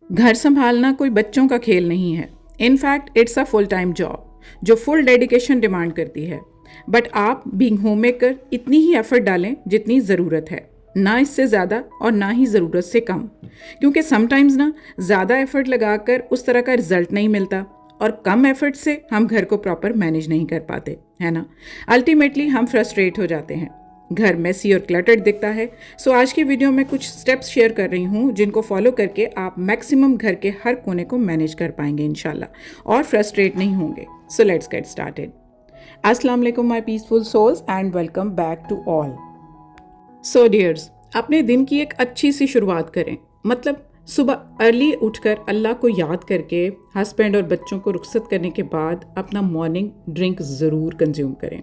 घर संभालना कोई बच्चों का खेल नहीं है। In fact it's a full time job जो फुल डेडिकेशन डिमांड करती है। बट आप बीइंग होम मेकर इतनी ही एफर्ट डालें जितनी ज़रूरत है, ना इससे ज़्यादा और ना ही ज़रूरत से कम। क्योंकि समटाइम्स ना ज़्यादा एफर्ट लगाकर उस तरह का रिजल्ट नहीं मिलता और कम एफर्ट से हम घर को प्रॉपर मैनेज नहीं कर पाते, है ना। अल्टीमेटली हम फ्रस्ट्रेट हो जाते हैं, घर मेसी और क्लटर्ड दिखता है। सो आज की वीडियो में कुछ स्टेप्स शेयर कर रही हूँ जिनको फॉलो करके आप मैक्सिमम घर के हर कोने को मैनेज कर पाएंगे इंशाल्लाह और फ्रस्ट्रेट नहीं होंगे। So let's get started. अस्सलाम वालेकुम my peaceful souls and welcome back to all. So dears, अपने दिन की एक अच्छी सी शुरुआत करें। मतलब सुबह अर्ली उठकर अल्लाह को याद करके हस्बैंड और बच्चों को रुखसत करने के बाद अपना मॉर्निंग ड्रिंक ज़रूर कंज्यूम करें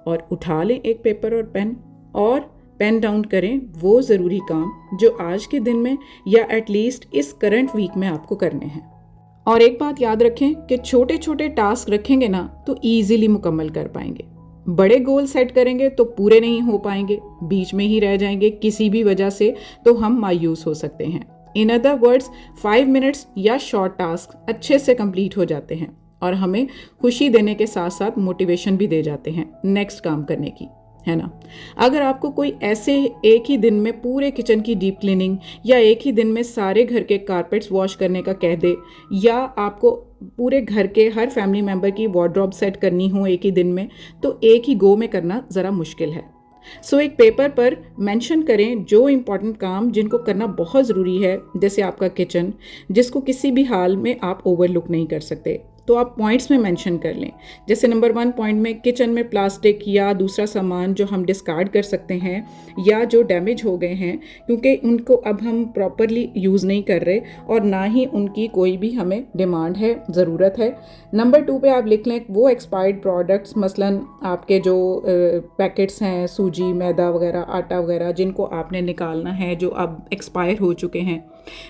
और उठा लें एक पेपर और पेन और पेन डाउन करें वो ज़रूरी काम जो आज के दिन में या एटलीस्ट इस करंट वीक में आपको करने हैं। और एक बात याद रखें कि छोटे छोटे टास्क रखेंगे ना तो ईजिली मुकम्मल कर पाएंगे। बड़े गोल सेट करेंगे तो पूरे नहीं हो पाएंगे, बीच में ही रह जाएंगे किसी भी वजह से, तो हम मायूस हो सकते हैं। इन अदर वर्ड्स 5 मिनट्स या शॉर्ट टास्क अच्छे से कंप्लीट हो जाते हैं और हमें खुशी देने के साथ साथ मोटिवेशन भी दे जाते हैं नेक्स्ट काम करने की, है ना। अगर आपको कोई ऐसे एक ही दिन में पूरे किचन की डीप क्लीनिंग या एक ही दिन में सारे घर के कारपेट्स वॉश करने का कह दे, या आपको पूरे घर के हर फैमिली मेम्बर की वार्डरोब सेट करनी हो एक ही दिन में, तो एक ही गो में करना ज़रा मुश्किल है। सो एक पेपर पर मेंशन करें जो इम्पॉर्टेंट काम जिनको करना बहुत ज़रूरी है, जैसे आपका किचन जिसको किसी भी हाल में आप ओवरलुक नहीं कर सकते, तो आप पॉइंट्स में मेंशन कर लें। जैसे नंबर 1 पॉइंट में किचन में प्लास्टिक या दूसरा सामान जो हम डिस्कार्ड कर सकते हैं या जो डैमेज हो गए हैं क्योंकि उनको अब हम प्रॉपरली यूज़ नहीं कर रहे और ना ही उनकी कोई भी हमें डिमांड है, ज़रूरत है। नंबर 2 पे आप लिख लें वो एक्सपायर्ड प्रोडक्ट्स, मसलन आपके जो पैकेट्स हैं सूजी, मैदा वगैरह, आटा वगैरह जिनको आपने निकालना है जो अब एक्सपायर हो चुके हैं।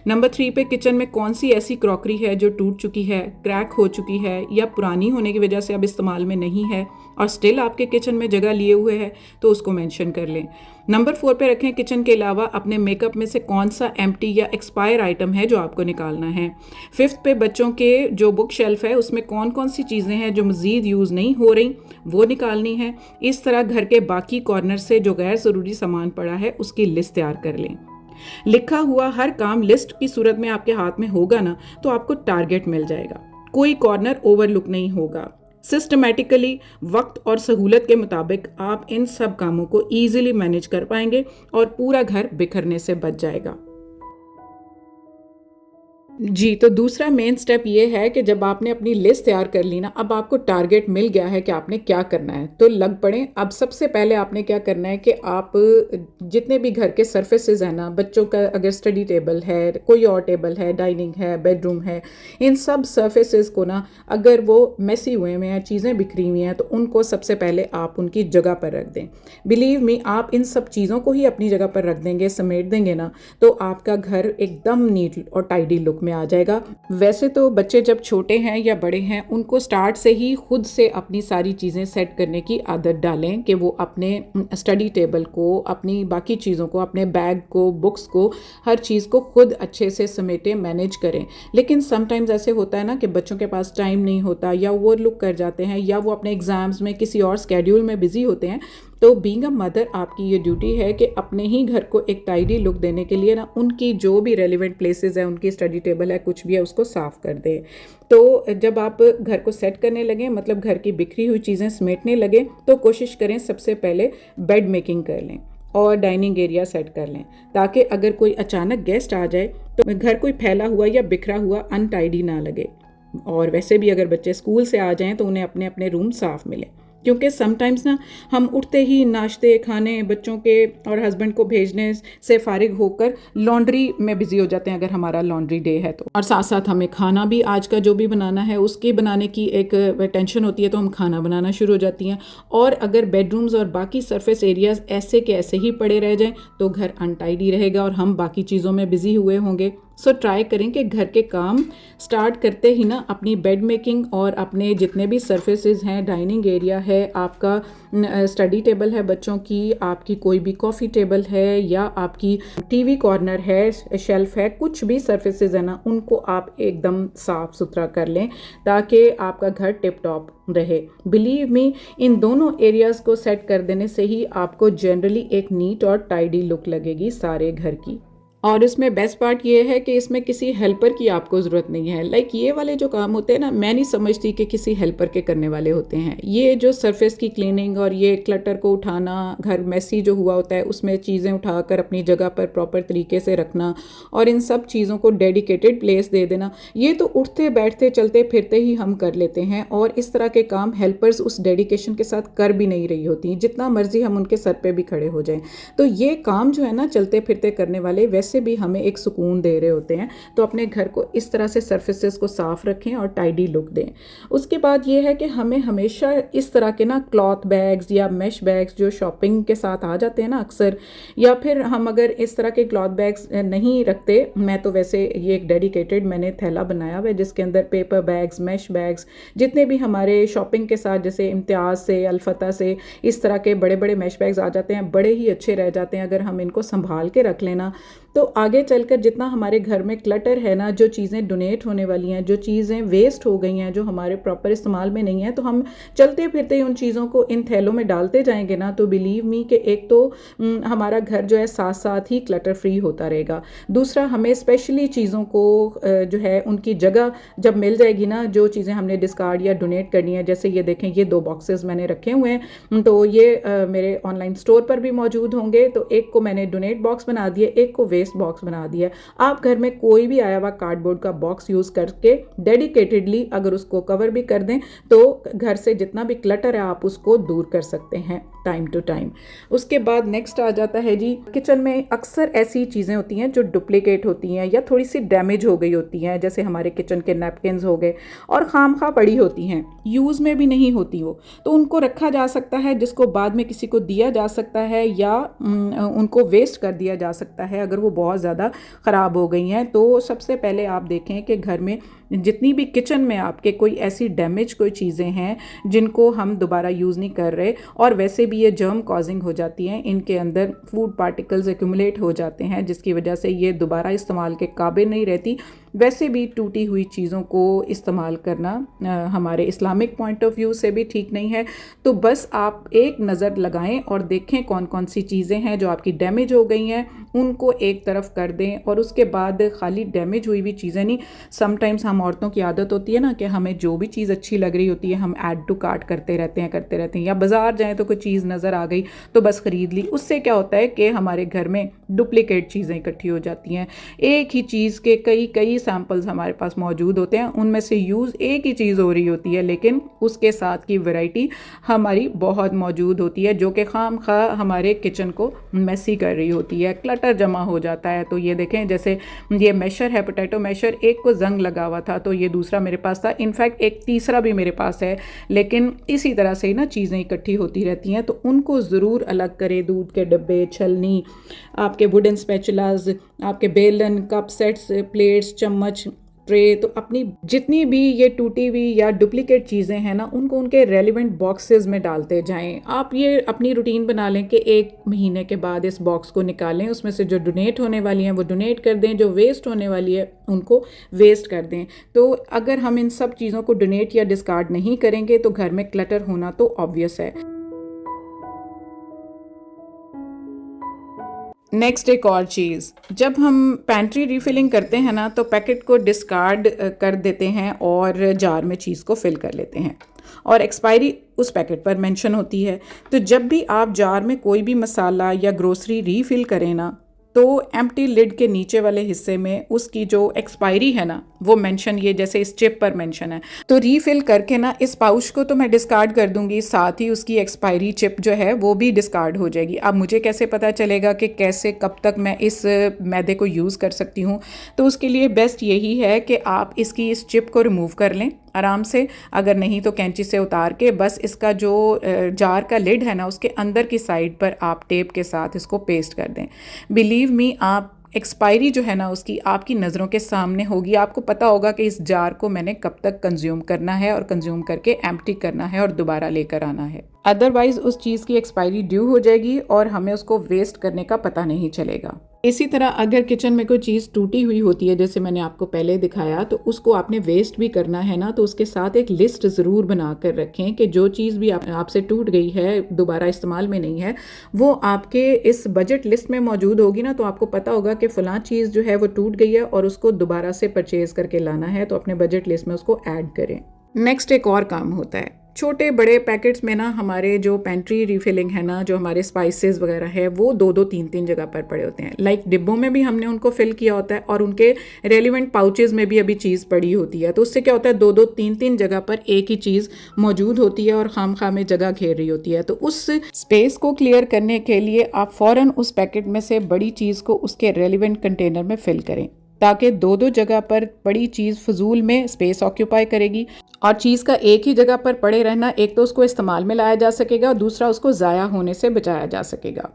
नंबर 3 पे किचन में कौन सी ऐसी क्रॉकरी है जो टूट चुकी है, क्रैक हो चुकी है या पुरानी होने की वजह से अब इस्तेमाल में नहीं है और स्टिल आपके किचन में जगह लिए हुए है, तो उसको मेंशन कर लें। नंबर 4 पे रखें किचन के अलावा अपने मेकअप में से कौन सा एम्प्टी या एक्सपायर आइटम है जो आपको निकालना है। 5th पे बच्चों के जो बुक शेल्फ है उसमें कौन कौन सी चीज़ें हैं जो मज़ीद यूज़ नहीं हो रही वो निकालनी है। इस तरह घर के बाकी कॉर्नर से जो गैर ज़रूरी सामान पड़ा है उसकी लिस्ट तैयार कर लें। लिखा हुआ हर काम लिस्ट की सूरत में आपके हाथ में होगा ना तो आपको टारगेट मिल जाएगा, कोई कॉर्नर ओवरलुक नहीं होगा। सिस्टमैटिकली वक्त और सहूलत के मुताबिक आप इन सब कामों को ईजिली मैनेज कर पाएंगे और पूरा घर बिखरने से बच जाएगा। जी, तो दूसरा मेन स्टेप ये है कि जब आपने अपनी लिस्ट तैयार कर ली ना, अब आपको टारगेट मिल गया है कि आपने क्या करना है, तो लग पड़ें। अब सबसे पहले आपने क्या करना है कि आप जितने भी घर के सर्फेसेस हैं ना, बच्चों का अगर स्टडी टेबल है, कोई और टेबल है, डाइनिंग है, बेडरूम है, इन सब सर्फेसेस को ना अगर वो मेसी हुए हुए हैं, चीज़ें बिखरी हुई हैं, तो उनको सबसे पहले आप उनकी जगह पर रख दें। बिलीव मी, आप इन सब चीज़ों को ही अपनी जगह पर रख देंगे, समेट देंगे ना, तो आपका घर एकदम नीट और टाइडी लुक में आ जाएगा। वैसे तो बच्चे जब छोटे हैं या बड़े हैं उनको स्टार्ट से ही खुद से अपनी सारी चीज़ें सेट करने की आदत डालें कि वो अपने स्टडी टेबल को, अपनी बाकी चीज़ों को, अपने बैग को, बुक्स को, हर चीज़ को खुद अच्छे से समेटें, मैनेज करें। लेकिन समटाइम्स ऐसे होता है ना कि बच्चों के पास टाइम नहीं होता या ओवरलुक कर जाते हैं या वो अपने एग्ज़ाम्स में किसी और स्केड्यूल में बिजी होते हैं। तो बीइंग अ मदर आपकी ये ड्यूटी है कि अपने ही घर को एक टाइडी लुक देने के लिए ना उनकी जो भी रेलिवेंट प्लेसेस है, उनकी स्टडी टेबल है, कुछ भी है, उसको साफ़ कर दें। तो जब आप घर को सेट करने लगें, मतलब घर की बिखरी हुई चीज़ें समेटने लगें, तो कोशिश करें सबसे पहले बेड मेकिंग कर लें और डाइनिंग एरिया सेट कर लें, ताकि अगर कोई अचानक गेस्ट आ जाए तो घर कोई फैला हुआ या बिखरा हुआ अनटाइडी ना लगे। और वैसे भी अगर बच्चे स्कूल से आ जाएं तो उन्हें अपने अपने रूम साफ़ मिले, क्योंकि समटाइम्स ना हम उठते ही नाश्ते खाने, बच्चों के और हस्बैंड को भेजने से फारिग होकर लॉन्ड्री में बिजी हो जाते हैं अगर हमारा लॉन्ड्री डे है तो। और साथ साथ हमें खाना भी आज का जो भी बनाना है उसके बनाने की एक टेंशन होती है, तो हम खाना बनाना शुरू हो जाती हैं। और अगर बेडरूम्स और बाकी सरफेस एरियाज ऐसे के ऐसे ही पड़े रह जाएं तो घर अनटाइडी रहेगा और हम बाकी चीज़ों में बिजी हुए होंगे सो ट्राई करें कि घर के काम स्टार्ट करते ही ना अपनी बेड मेकिंग और अपने जितने भी सर्फेसेस हैं, डाइनिंग एरिया है, आपका स्टडी टेबल है बच्चों की, आपकी कोई भी कॉफ़ी टेबल है या आपकी टीवी कॉर्नर है, शेल्फ है, कुछ भी सर्फेसेस है ना, उनको आप एकदम साफ़ सुथरा कर लें ताकि आपका घर टिप टॉप रहे। बिलीव मी, इन दोनों एरियाज़ को सेट कर देने से ही आपको जनरली एक नीट और टाइडी लुक लगेगी सारे घर की। और इसमें बेस्ट पार्ट ये है कि इसमें किसी हेल्पर की आपको ज़रूरत नहीं है। लाइक ये वाले जो काम होते हैं ना, मैं नहीं समझती कि किसी हेल्पर के करने वाले होते हैं। ये जो सरफेस की क्लीनिंग और ये क्लटर को उठाना, घर मैसी जो हुआ होता है उसमें चीज़ें उठाकर अपनी जगह पर प्रॉपर तरीके से रखना और इन सब चीज़ों को डेडिकेटेड प्लेस दे देना, ये तो उठते बैठते चलते फिरते ही हम कर लेते हैं। और इस तरह के काम हेल्पर्स उस डेडिकेशन के साथ कर भी नहीं रही होती, जितना मर्जी हम उनके सर पे भी खड़े हो जाएं। तो ये काम जो है ना, चलते फिरते करने वाले वैसे से भी हमें एक सुकून दे रहे होते हैं। तो अपने घर को इस तरह से सरफेसेस को साफ रखें और टाइडी लुक दें। उसके बाद ये है कि हमें हमेशा इस तरह के ना क्लॉथ बैग्स या मैश बैग्स जो शॉपिंग के साथ आ जाते हैं ना अक्सर, या फिर हम अगर इस तरह के क्लॉथ बैग्स नहीं रखते, मैं तो वैसे ये एक डेडिकेटेड मैंने थैला बनाया हुआ है जिसके अंदर पेपर बैग्स, मैश बैग्स, जितने भी हमारे शॉपिंग के साथ जैसे इम्तियाज़ से, अल्फता से इस तरह के बड़े बड़े मैश बैग्स आ जाते हैं, बड़े ही अच्छे रह जाते हैं अगर हम इनको संभाल के रख लेना। तो आगे चलकर जितना हमारे घर में क्लटर है ना, जो चीज़ें डोनेट होने वाली हैं, जो चीज़ें वेस्ट हो गई हैं, जो हमारे प्रॉपर इस्तेमाल में नहीं है, तो हम चलते फिरते ही उन चीज़ों को इन थैलों में डालते जाएंगे ना, तो बिलीव मी कि एक तो हमारा घर जो है साथ साथ ही क्लटर फ्री होता रहेगा। दूसरा, हमें स्पेशली चीज़ों को जो है उनकी जगह जब मिल जाएगी ना, जो चीज़ें हमने डिस्कार्ड या डोनेट करनी है, जैसे ये देखें ये 2 बॉक्सेस मैंने रखे हुए हैं, तो ये मेरे ऑनलाइन स्टोर पर भी मौजूद होंगे। तो एक को मैंने डोनेट बॉक्स बना दिया, एक को वेस्ट बॉक्स बना दिया। आप घर में कोई भी आया हुआ कार्डबोर्ड का बॉक्स यूज करके डेडिकेटेडली अगर उसको कवर भी कर दें तो घर से जितना भी क्लटर है आप उसको दूर कर सकते हैं टाइम टू टाइम। उसके बाद नेक्स्ट आ जाता है जी, किचन में अक्सर ऐसी चीज़ें होती हैं जो डुप्लीकेट होती हैं या थोड़ी सी डैमेज हो गई होती हैं, जैसे हमारे किचन के नैपकिन्स हो गए और खामखा पड़ी होती हैं, यूज़ में भी नहीं होती वो, तो उनको रखा जा सकता है, जिसको बाद में किसी को दिया जा सकता है या उनको वेस्ट कर दिया जा सकता है अगर वो बहुत ज़्यादा ख़राब हो गई हैं। तो सबसे पहले आप देखें कि घर में जितनी भी किचन में आपके कोई ऐसी डैमेज कोई चीज़ें हैं जिनको हम दोबारा यूज़ नहीं कर रहे और वैसे भी ये जर्म कॉजिंग हो जाती हैं, इनके अंदर फूड पार्टिकल्स एक्यूमुलेट हो जाते हैं जिसकी वजह से ये दोबारा इस्तेमाल के काबिल नहीं रहती। वैसे भी टूटी हुई चीज़ों को इस्तेमाल करना हमारे इस्लामिक पॉइंट ऑफ व्यू से भी ठीक नहीं है। तो बस आप एक नज़र लगाएं और देखें कौन कौन सी चीज़ें हैं जो आपकी डैमेज हो गई हैं, उनको एक तरफ कर दें। और उसके बाद खाली डैमेज हुई हुई चीज़ें नहीं, समटाइम्स हम औरतों की आदत होती है ना कि हमें जो भी चीज़ अच्छी लग रही होती है हम ऐड टू कार्ट करते रहते हैं या बाज़ार जाएँ तो कोई चीज़ नज़र आ गई तो बस ख़रीद ली। उससे क्या होता है कि हमारे घर में डुप्लीकेट चीज़ें इकट्ठी हो जाती हैं। एक ही चीज़ के कई सैम्पल्स हमारे पास मौजूद होते हैं, उनमें से यूज़ एक ही चीज़ हो रही होती है लेकिन उसके साथ की वैरायटी हमारी बहुत मौजूद होती है जो कि खामखा हमारे किचन को मैसी कर रही होती है, क्लटर जमा हो जाता है। तो ये देखें, जैसे ये मैशर है, पोटैटो मैशर, एक को जंग लगा हुआ था तो ये दूसरा मेरे पास था, इनफैक्ट एक तीसरा भी मेरे पास है, लेकिन इसी तरह से ही ना चीज़ें इकट्ठी होती रहती हैं। तो उनको ज़रूर अलग करें। दूध के डब्बे, छलनी, आपके वुडन स्पैचुलास, आपके बेलन, कप सेट्स, प्लेट्स, चम्मच, ट्रे, तो अपनी जितनी भी ये टूटी हुई या डुप्लीकेट चीज़ें हैं ना उनको उनके रेलिवेंट बॉक्सेस में डालते जाएं। आप ये अपनी रूटीन बना लें कि 1 महीने के बाद इस बॉक्स को निकालें, उसमें से जो डोनेट होने वाली हैं वो डोनेट कर दें, जो वेस्ट होने वाली है उनको वेस्ट कर दें। तो अगर हम इन सब चीज़ों को डोनेट या डिस्कार्ड नहीं करेंगे तो घर में क्लटर होना तो ऑब्वियस है। नेक्स्ट एक और चीज़, जब हम पैंट्री रीफिलिंग करते हैं ना तो पैकेट को डिस्कार्ड कर देते हैं और जार में चीज़ को फिल कर लेते हैं और एक्सपायरी उस पैकेट पर मेंशन होती है। तो जब भी आप जार में कोई भी मसाला या ग्रोसरी रीफिल करें ना तो एम्प्टी लिड के नीचे वाले हिस्से में उसकी जो एक्सपायरी है ना वो मेंशन, ये जैसे इस चिप पर मेंशन है, तो रीफिल करके ना इस पाउच को तो मैं डिस्कार्ड कर दूंगी, साथ ही उसकी एक्सपायरी चिप जो है वो भी डिस्कार्ड हो जाएगी। अब मुझे कैसे पता चलेगा कि कैसे कब तक मैं इस मैदे को यूज़ कर सकती हूँ? तो उसके लिए बेस्ट यही है कि आप इसकी इस चिप को रिमूव कर लें आराम से, अगर नहीं तो कैंची से उतार के बस इसका जो जार का लिड है ना उसके अंदर की साइड पर आप टेप के साथ इसको पेस्ट कर दें। बिलीव मी, आप एक्सपायरी जो है ना उसकी आपकी नज़रों के सामने होगी। आपको पता होगा कि इस जार को मैंने कब तक कंज्यूम करना है और कंज्यूम करके एम्प्टी करना है और दोबारा लेकर आना है। अदरवाइज उस चीज़ की एक्सपायरी ड्यू हो जाएगी और हमें उसको वेस्ट करने का पता नहीं चलेगा। इसी तरह अगर किचन में कोई चीज़ टूटी हुई होती है, जैसे मैंने आपको पहले दिखाया, तो उसको आपने वेस्ट भी करना है ना, तो उसके साथ एक लिस्ट ज़रूर बना कर रखें कि जो चीज़ भी आपसे टूट गई है, दोबारा इस्तेमाल में नहीं है, वो आपके इस बजट लिस्ट में मौजूद होगी ना, तो आपको पता होगा कि फ़लाँ चीज़ जो है वो टूट गई है और उसको दोबारा से परचेज़ करके लाना है, तो अपने बजट लिस्ट में उसको ऐड करें। नेक्स्ट एक और काम होता है, छोटे बड़े पैकेट्स में ना हमारे जो पेंट्री रिफिलिंग है ना, जो हमारे स्पाइसेस वगैरह है, वो 2-2 3-3 जगह पर पड़े होते हैं। लाइक डिब्बों में भी हमने उनको फिल किया होता है और उनके रेलिवेंट पाउचेस में भी अभी चीज़ पड़ी होती है। तो उससे क्या होता है, 2-2 3-3 जगह पर एक ही चीज़ मौजूद होती है और खामखा में जगह घेर रही होती है। तो उस स्पेस को क्लियर करने के लिए आप फ़ौरन उस पैकेट में से बड़ी चीज़ को उसके रेलिवेंट कंटेनर में फिल करें, ताकि 2-2 जगह पर बड़ी चीज़ फजूल में स्पेस ऑक्यूपाई करेगी और चीज़ का एक ही जगह पर पड़े रहना, एक तो उसको इस्तेमाल में लाया जा सकेगा और दूसरा उसको ज़ाया होने से बचाया जा सकेगा।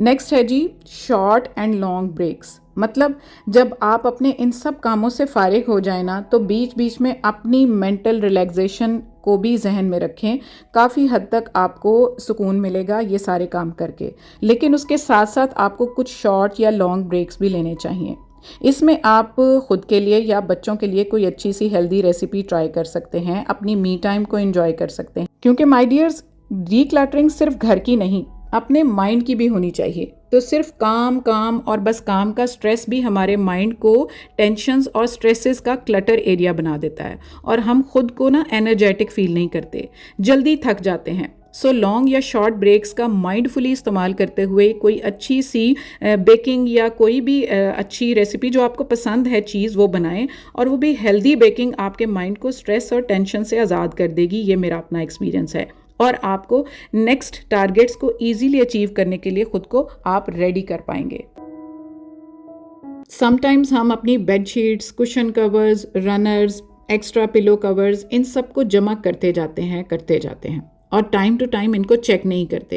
नेक्स्ट है जी शॉर्ट एंड लॉन्ग ब्रेक्स। मतलब जब आप अपने इन सब कामों से फारिग हो जाए ना, तो बीच बीच में अपनी मेंटल रिलैक्सेशन को भी जहन में रखें। काफ़ी हद तक आपको सुकून मिलेगा ये सारे काम करके, लेकिन उसके साथ साथ आपको कुछ शॉर्ट या लॉन्ग ब्रेक्स भी लेने चाहिए। इसमें आप खुद के लिए या बच्चों के लिए कोई अच्छी सी हेल्दी रेसिपी ट्राई कर सकते हैं, अपनी मी टाइम को एंजॉय कर सकते हैं, क्योंकि माय डियर्स, डीक्लटरिंग सिर्फ घर की नहीं, अपने माइंड की भी होनी चाहिए। तो सिर्फ काम काम और बस काम का स्ट्रेस भी हमारे माइंड को टेंशन्स और स्ट्रेसेस का क्लटर एरिया बना देता है और हम खुद को ना एनर्जेटिक फील नहीं करते, जल्दी थक जाते हैं। सो लॉन्ग या शॉर्ट ब्रेक्स का माइंडफुली इस्तेमाल करते हुए कोई अच्छी सी बेकिंग या कोई भी अच्छी रेसिपी जो आपको पसंद है चीज़, वो बनाएं और वो भी हेल्दी बेकिंग आपके माइंड को स्ट्रेस और टेंशन से आज़ाद कर देगी। ये मेरा अपना एक्सपीरियंस है और आपको नेक्स्ट टारगेट्स को ईजीली अचीव करने के लिए खुद को आप रेडी कर पाएंगे। समटाइम्स हम अपनी bed sheets, cushion covers, runners, extra pillow covers, इन सब को जमा करते जाते हैं और टाइम टू टाइम इनको चेक नहीं करते।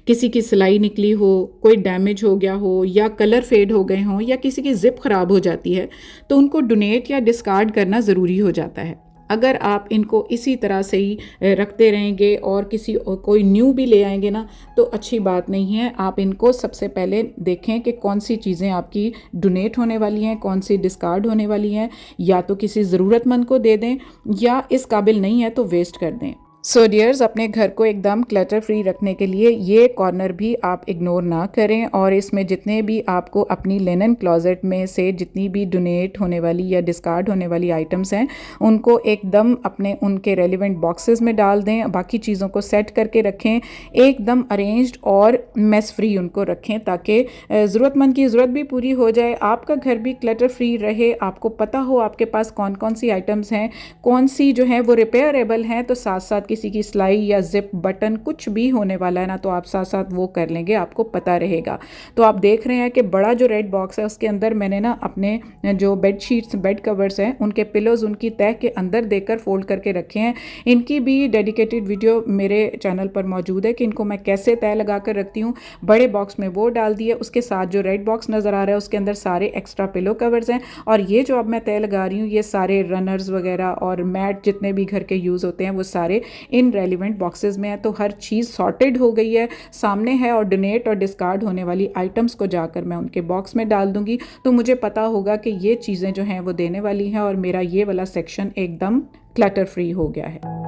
किसी की सिलाई निकली हो, कोई डैमेज हो गया हो या कलर फेड हो गए हों या किसी की जिप ख़राब हो जाती है, तो उनको डोनेट या डिस्कार्ड करना ज़रूरी हो जाता है। अगर आप इनको इसी तरह से ही रखते रहेंगे और कोई न्यू भी ले आएंगे ना, तो अच्छी बात नहीं है। आप इनको सबसे पहले देखें कि कौन सी चीज़ें आपकी डोनेट होने वाली हैं, कौन सी डिस्कार्ड होने वाली हैं, या तो किसी ज़रूरतमंद को दे दें या इस काबिल नहीं है तो वेस्ट कर दें। सो डियर्स, अपने घर को एकदम क्लटर फ्री रखने के लिए ये कॉर्नर भी आप इग्नोर ना करें और इसमें जितने भी आपको अपनी लिनन क्लोजेट में से जितनी भी डोनेट होने वाली या डिस्कार्ड होने वाली आइटम्स हैं, उनको एकदम अपने उनके रेलिवेंट बॉक्सेस में डाल दें। बाकी चीज़ों को सेट करके रखें, एकदम अरेंज्ड और मेस फ्री उनको रखें, ताकि ज़रूरतमंद की ज़रूरत भी पूरी हो जाए, आपका घर भी क्लटर फ्री रहे। आपको पता हो आपके पास कौन कौन सी आइटम्स हैं, कौन सी जो हैं वो रिपेयरेबल हैं, तो साथ साथ किसी की सिलाई या जिप बटन कुछ भी होने वाला है ना, तो आप साथ साथ वो कर लेंगे, आपको पता रहेगा। तो आप देख रहे हैं कि बड़ा जो रेड बॉक्स है उसके अंदर मैंने ना अपने जो बेड शीट्स, बेड कवर्स हैं, उनके पिलोज उनकी तह के अंदर देकर फोल्ड करके रखे हैं। इनकी भी डेडिकेटेड वीडियो मेरे चैनल पर मौजूद है कि इनको मैं कैसे तह लगा कर रखती हूँ। बड़े बॉक्स में वो डाल दिए, उसके साथ जो रेड बॉक्स नज़र आ रहा है उसके अंदर सारे एक्स्ट्रा पिलो कवर्स हैं और ये जो अब मैं तह लगा रही हूँ ये सारे रनर्स वगैरह और मैट जितने भी घर के यूज़ होते हैं वो सारे इन रेलिवेंट बॉक्सेस में है। तो हर चीज़ सॉर्टेड हो गई है, सामने है और डोनेट और डिस्कार्ड होने वाली आइटम्स को जाकर मैं उनके बॉक्स में डाल दूंगी, तो मुझे पता होगा कि ये चीज़ें जो हैं वो देने वाली हैं और मेरा ये वाला सेक्शन एकदम क्लटर फ्री हो गया है।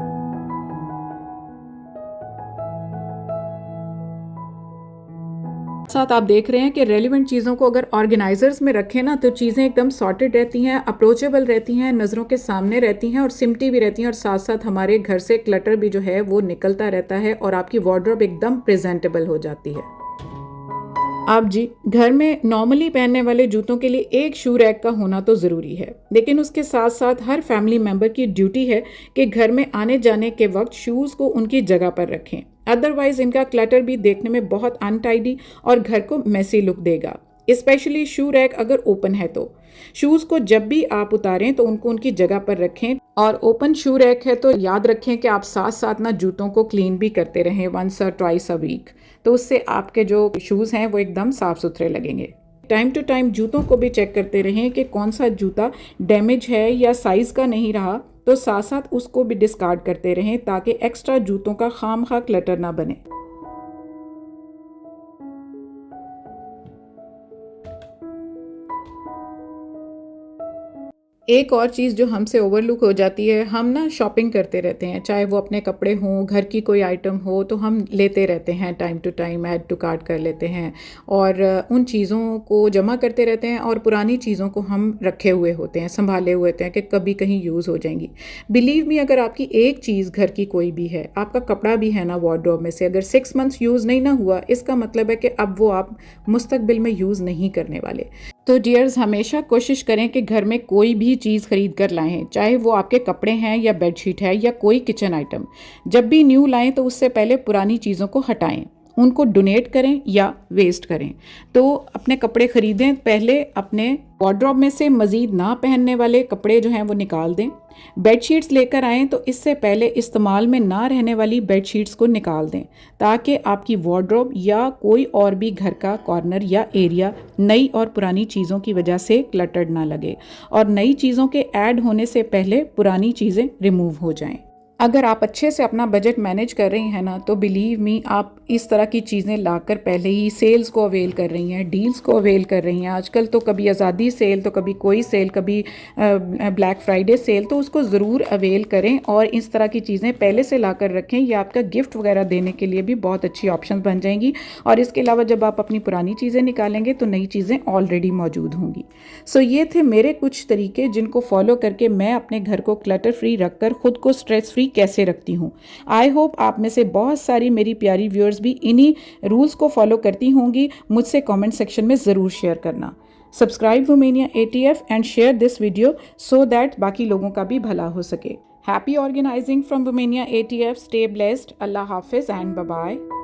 साथ आप देख रहे हैं कि रेलिवेंट चीज़ों को अगर ऑर्गेनाइजर्स में रखें ना, तो चीज़ें एकदम सॉर्टेड रहती हैं, अप्रोचेबल रहती हैं, नज़रों के सामने रहती हैं और सिमटी भी रहती हैं और साथ साथ हमारे घर से क्लटर भी जो है वो निकलता रहता है और आपकी वार्डरोब एकदम प्रेजेंटेबल हो जाती है। आप जी, घर में नॉर्मली पहनने वाले जूतों के लिए एक शू रैक का होना तो ज़रूरी है, लेकिन उसके साथ साथ हर फैमिली मेंबर की ड्यूटी है कि घर में आने जाने के वक्त शूज़ को उनकी जगह पर रखें, अदरवाइज इनका क्लटर भी देखने में बहुत अनटाइडी और घर को मैसी लुक देगा। स्पेशली शू रैक अगर ओपन है तो शूज़ को जब भी आप उतारें तो उनको उनकी जगह पर रखें और ओपन शू रैक है तो याद रखें कि आप साथ साथ ना जूतों को क्लीन भी करते रहें, 1 or 2 a वीक, तो उससे आपके जो शूज़ हैं वो एकदम साफ़ सुथरे लगेंगे। टाइम टू टाइम जूतों को भी चेक करते रहें कि कौन सा जूता डैमेज है या साइज़ का नहीं रहा, तो साथ साथ उसको भी डिस्कार्ड करते रहें ताकि एक्स्ट्रा जूतों का खामखा क्लटर ना बने। एक और चीज़ जो हमसे ओवरलुक हो जाती है, हम ना शॉपिंग करते रहते हैं, चाहे वो अपने कपड़े हों, घर की कोई आइटम हो, तो हम लेते रहते हैं time to time, add to cart कर लेते हैं और उन चीज़ों को जमा करते रहते हैं और पुरानी चीज़ों को हम रखे हुए होते हैं, संभाले हुए होते हैं कि कभी कहीं यूज़ हो जाएंगी। बिलीव मी, अगर आपकी एक चीज़ घर की कोई भी है, आपका कपड़ा भी है ना वार्डरोब में से, अगर 6 मंथ्स यूज़ नहीं ना हुआ, इसका मतलब है कि अब वो आप मुस्तकबिल में यूज़ नहीं करने वाले। तो डियर्स, हमेशा कोशिश करें कि घर में कोई भी चीज़ खरीद कर लाएं, चाहे वो आपके कपड़े हैं या बेडशीट है या कोई किचन आइटम। जब भी न्यू लाएं तो उससे पहले पुरानी चीज़ों को हटाएं, उनको डोनेट करें या वेस्ट करें। तो अपने कपड़े खरीदें, पहले अपने वार्डरोब में से मज़ीद ना पहनने वाले कपड़े जो हैं वो निकाल दें। बेडशीट्स लेकर आएँ तो इससे पहले इस्तेमाल में ना रहने वाली बेडशीट्स को निकाल दें ताकि आपकी वार्डरोब या कोई और भी घर का कॉर्नर या एरिया नई और पुरानी चीज़ों की वजह से क्लटर्ड ना लगे और नई चीज़ों के ऐड होने से पहले पुरानी चीज़ें रिमूव हो जाएं। अगर आप अच्छे से अपना बजट मैनेज कर रही हैं ना, तो बिलीव मी, आप इस तरह की चीज़ें लाकर पहले ही सेल्स को अवेल कर रही हैं, डील्स को अवेल कर रही हैं। आजकल तो कभी आज़ादी सेल, तो कभी कोई सेल, कभी ब्लैक फ्राइडे सेल, तो उसको ज़रूर अवेल करें और इस तरह की चीज़ें पहले से लाकर रखें। ये आपका गिफ्ट वगैरह देने के लिए भी बहुत अच्छी ऑप्शन बन जाएंगी और इसके अलावा जब आप अपनी पुरानी चीज़ें निकालेंगे तो नई चीज़ें ऑलरेडी मौजूद होंगी। सो ये थे मेरे कुछ तरीके जिनको फॉलो करके मैं अपने घर को क्लटर फ्री रखकर खुद को स्ट्रेस फ्री कैसे रखती हूँ। आई होप आप में से बहुत सारी मेरी प्यारी व्यूअर्स भी इन्हीं रूल्स को फॉलो करती होंगी। मुझसे कमेंट सेक्शन में ज़रूर शेयर करना। सब्सक्राइब वुमेनिया ATF and share this video so that बाकी लोगों का भी भला हो सके। हैप्पी ऑर्गेनाइजिंग फ्रॉम वुमेनिया ATF। Stay blessed. अल्लाह हाफिज़ एंड बाय बाय।